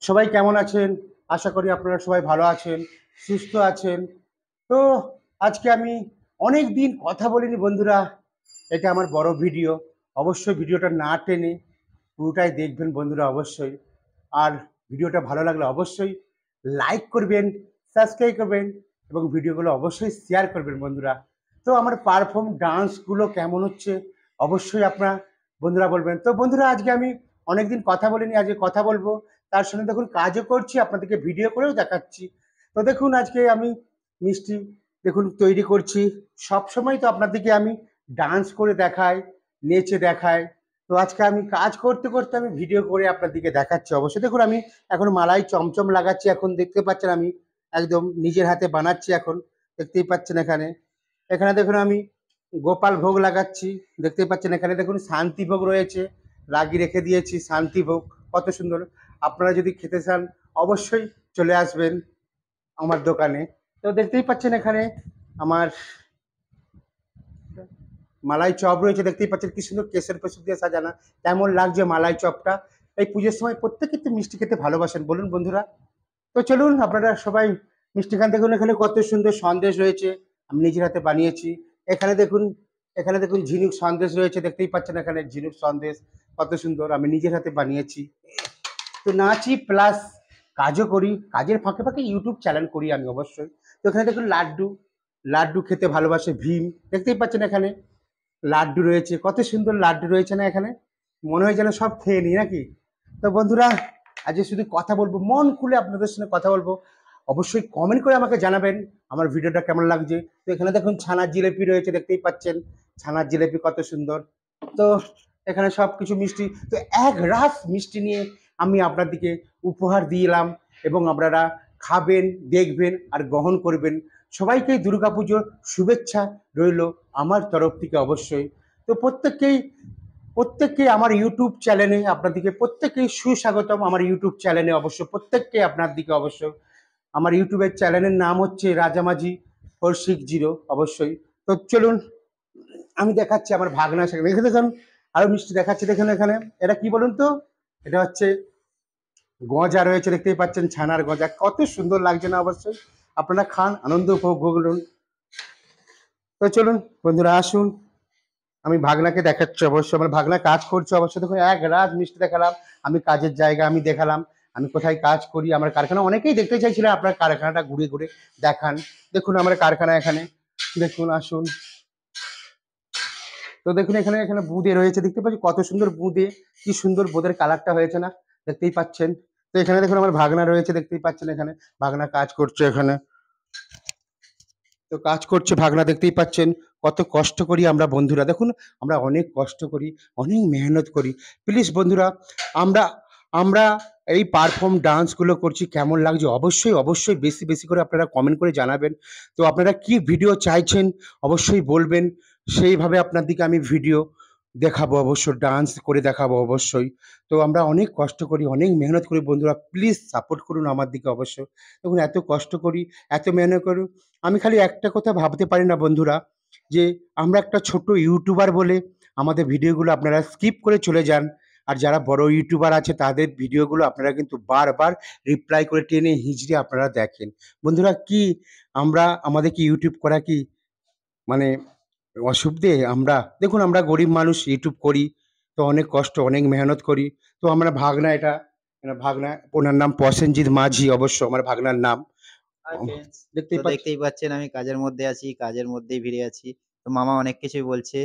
সবাই কেমন আছেন? আশা করি আপনারা সবাই ভালো আছেন, সুস্থ আছেন। তো আজকে আমি অনেক দিন কথা বলিনি বন্ধুরা। এটা আমার বড় ভিডিও। অবশ্যই ভিডিওটা না টেনে পুরোটাই দেখবেন বন্ধুরা অবশ্যই। আর ভিডিওটা ভালো লাগলে অবশ্যই লাইক করবেন, সাবস্ক্রাইব করবেন এবং ভিডিওগুলো অবশ্যই শেয়ার করবেন বন্ধুরা। তো আমার পারফর্ম ডান্সগুলো কেমন হচ্ছে অবশ্যই আপনারা বন্ধুরা বলবেন। তো বন্ধুরা আজকে আমি অনেকদিন কথা বলিনি, আজকে কথা বলবো। তার সঙ্গে দেখুন কাজও করছি, আপনাদেরকে ভিডিও করেও দেখাচ্ছি। তো দেখুন আজকে আমি মিষ্টি দেখুন তৈরি করছি। সবসময় তো আপনাদেরকে আমি ডান্স করে দেখাই, নেচে দেখাই। তো আজকে আমি কাজ করতে করতে আমি ভিডিও করে আপনাদেরকে দেখাচ্ছি অবশ্যই। দেখুন আমি এখন মালাই চমচম লাগাচ্ছি, এখন দেখতে পাচ্ছেন আমি একদম নিজের হাতে বানাচ্ছি এখন, দেখতেই পাচ্ছেন এখানে। এখানে দেখুন আমি গোপাল ভোগ লাগাচ্ছি, দেখতেই পাচ্ছেন। এখানে দেখুন শান্তি ভোগ রয়েছে, লাগিয়ে রেখে দিয়েছি শান্তি ভোগ, কত সুন্দর। আপনারা যদি খেতে চান অবশ্যই চলে আসবেন আমার দোকানে। তো দেখতেই পাচ্ছেন এখানে আমার মালাই চপ রয়েছে, দেখতেই পাচ্ছেন কি সুন্দর কেসের পেসর দিয়ে সাজানো। কেমন লাগছে মালাই চপটা? এই পুজোর সময় প্রত্যেকে তো মিষ্টি খেতে ভালোবাসেন, বলুন বন্ধুরা। তো চলুন আপনারা সবাই মিষ্টি খান। দেখুন এখানে কত সুন্দর সন্দেশ রয়েছে, আমি নিজের হাতে বানিয়েছি। এখানে দেখুন, এখানে দেখুন ঝিনুক সন্দেশ রয়েছে, দেখতেই পাচ্ছেন এখানে ঝিনুক সন্দেশ কত সুন্দর, আমি নিজের হাতে বানিয়েছি। তো নাচি প্লাস কাজও করি, কাজের ফাঁকে ফাঁকে ইউটিউব চ্যানেল করি আমি অবশ্যই। তো এখানে দেখুন লাড্ডু, লাড্ডু খেতে ভালোবাসে ভীম, দেখতেই পাচ্ছেন এখানে লাড্ডু রয়েছে, কত সুন্দর লাড্ডু রয়েছে না এখানে, মনে হয় যেন সব খেয়ে নিই নাকি। তো বন্ধুরা আজকে শুধু কথা বলবো, মন খুলে আপনাদের সঙ্গে কথা বলবো। অবশ্যই কমেন্ট করে আমাকে জানাবেন আমার ভিডিওটা কেমন লাগছে। তো এখানে দেখুন ছানার জিলেপি রয়েছে, দেখতেই পাচ্ছেন ছানার জিলেপি কত সুন্দর। তো এখানে সব কিছু মিষ্টি, তো এক রাস মিষ্টি নিয়ে আমি আপনাদেরকে উপহার দিলাম এবং আপনারা খাবেন, দেখবেন আর গ্রহণ করবেন। সবাইকে দুর্গাপুজোর শুভেচ্ছা রইল আমার তরফ থেকে অবশ্যই। তো প্রত্যেককেই আমার ইউটিউব চ্যানেলে আপনাদেরকে প্রত্যেককেই সুস্বাগতম আমার ইউটিউব চ্যানেলে। অবশ্য প্রত্যেককে আপনার দিকে অবশ্য আমার ইউটিউবের চ্যানেলের নাম হচ্ছে রাজামাঝি 460 অবশ্যই। তো চলুন আমি দেখাচ্ছি আমার ভাগনা, সেখানে দেখে দেখুন আরো মিষ্টি দেখাচ্ছি। দেখুন এখানে এটা কি বলুন তো, এটা হচ্ছে গজা রয়েছে, দেখতেই পাচ্ছেন ছানার গজা, কত সুন্দর লাগছে না অবশ্যই। আপনারা খান, আনন্দ উপভোগ করুন। তো চলুন বন্ধুরা আসুন, আমি ভাগনাকে দেখাচ্ছি অবশ্যই, আমার ভাগনা কাজ করছে অবশ্যই। দেখুন এক রাত মিষ্টি দেখালাম, আমি কাজের জায়গা আমি দেখালাম, আমি কোথায় কাজ করি, আমার কারখানা। অনেকেই দেখতে চাইছিলেন আপনার কারখানাটা ঘুরে ঘুরে দেখান। দেখুন আমার কারখানা এখানে, দেখুন আসুন। তো দেখুন এখানে এখানে বুঁদে রয়েছে, দেখতে পাচ্ছি কত সুন্দর বুঁদে, কি সুন্দর বোঁদের কালারটা হয়েছে না, দেখতেই পাচ্ছেন। তো এখানে দেখুন আমার ভাগনা রয়েছে, দেখতেই পাচ্ছেন এখানে ভাগনা কাজ করছে এখানে। তো কাজ করছে ভাগনা, দেখতেই পাচ্ছেন কত কষ্ট করি আমরা বন্ধুরা। দেখুন আমরা অনেক কষ্ট করি, অনেক মেহনত করি। প্লিজ বন্ধুরা, আমরা আমরা এই পারফর্ম ডান্সগুলো করছি, কেমন লাগছে অবশ্যই অবশ্যই বেশি বেশি করে আপনারা কমেন্ট করে জানাবেন। তো আপনারা কি ভিডিও চাইছেন অবশ্যই বলবেন, সেইভাবে আপনাদেরকে আমি ভিডিও দেখাবো, অবশ্য ডান্স করে দেখাবো অবশ্যই। তো আমরা অনেক কষ্ট করি, অনেক মেহনত করি বন্ধুরা, প্লিজ সাপোর্ট করুন আমার দিকে অবশ্য। দেখুন এত কষ্ট করি, এত মেহনত করি। আমি খালি একটা কথা ভাবতে পারি না বন্ধুরা, যে আমরা একটা ছোট ইউটিউবার বলে আমাদের ভিডিওগুলো আপনারা স্কিপ করে চলে যান। আর যারা বড় ইউটিউবার আছে তাদের ভিডিওগুলো আপনারা কিন্তু বারবার রিপ্লাই করে টেনে হিঁচড়ে আপনারা দেখেন। বন্ধুরা কি আমরা, আমাদের কি ইউটিউব করা কি মানে অসুবিধে? আমরা দেখুন আমরা গরিব মানুষ ইউটিউব করি, তো অনেক কষ্ট অনেক মেহনত করি। তো আমরা ভাগনা, এটা ভাগনা, ওনার নাম প্রসেনজিৎ মাঝি অবশ্য আমার ভাগনার নাম। Hi friends. তো দেখতেই পাচ্ছেন। দেখতেই পাচ্ছেন আমি কাজের মধ্যে আছি, কাজের মধ্যেই ভিড়ে আছি। তো মামা অনেক কিছুই বলছে।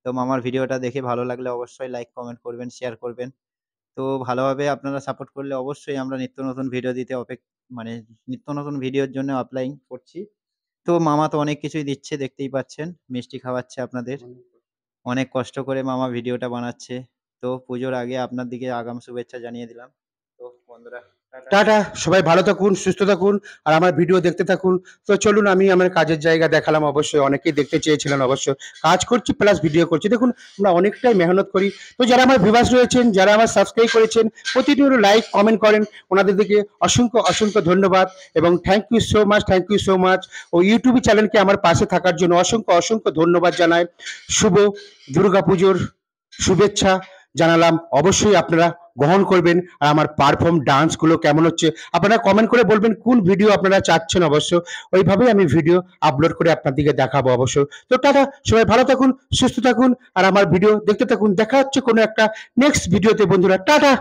তো মামার ভিডিওটা দেখে ভালো লাগলে অবশ্যই লাইক, কমেন্ট করবেন, শেয়ার করবেন। তো ভালোভাবে আপনারা সাপোর্ট করলে অবশ্যই আমরা নিত্য নতুন ভিডিও দিতে মানে নিত্য নতুন ভিডিওর জন্য অ্যাপ্লাইং করছি। তো মামা তো অনেক কিছুই দিচ্ছে দেখতেই পাচ্ছেন। মিষ্টি খাওয়াচ্ছে আপনাদের। অনেক কষ্ট করে মামা ভিডিওটা বানাচ্ছে। তো পুজোর আগে আপনার দিকে আগাম শুভেচ্ছা জানিয়ে দিলাম। তো বন্ধুরা টাটা। টাটা, সবাই ভালো থাকুন, সুস্থ থাকুন আর আমার ভিডিও দেখতে থাকুন। তো চলুন আমি আমার কাজের জায়গা দেখালাম, অবশ্যই অনেকেই দেখতে চেয়েছিলেন, অবশ্য কাজ করছি প্লাস ভিডিও করছি। দেখুন আমরা অনেকটাই মেহনত করি। তো যারা আমার ভিউয়ার্স রয়েছেন, যারা আমার সাবস্ক্রাইব করেছেন, প্রতিটি লাইক কমেন্ট করেন, ওনাদের দিকে অসংখ্য অসংখ্য ধন্যবাদ এবং thank you so much, thank you so much. ও ইউটিউব চ্যানেলকে আমার পাশে থাকার জন্য অসংখ্য অসংখ্য ধন্যবাদ জানাই। শুভ দুর্গাপুজোর শুভেচ্ছা জানালাম, অবশ্যই আপনারা গ্রহণ করবেন। আর আমার পারফর্ম ডান্সগুলো কেমন হচ্ছে আপনারা কমেন্ট করে বলবেন কোন ভিডিও আপনারা চাচ্ছেন। অবশ্য ওইভাবেই আমি ভিডিও আপলোড করে আপনাদেরকে দেখাবো অবশ্য। তো টাটা, সবাই ভালো থাকুন, সুস্থ থাকুন আর আমার ভিডিও দেখতে থাকুন। দেখা হচ্ছে কোনো একটা নেক্সট ভিডিওতে বন্ধুরা। টাটা।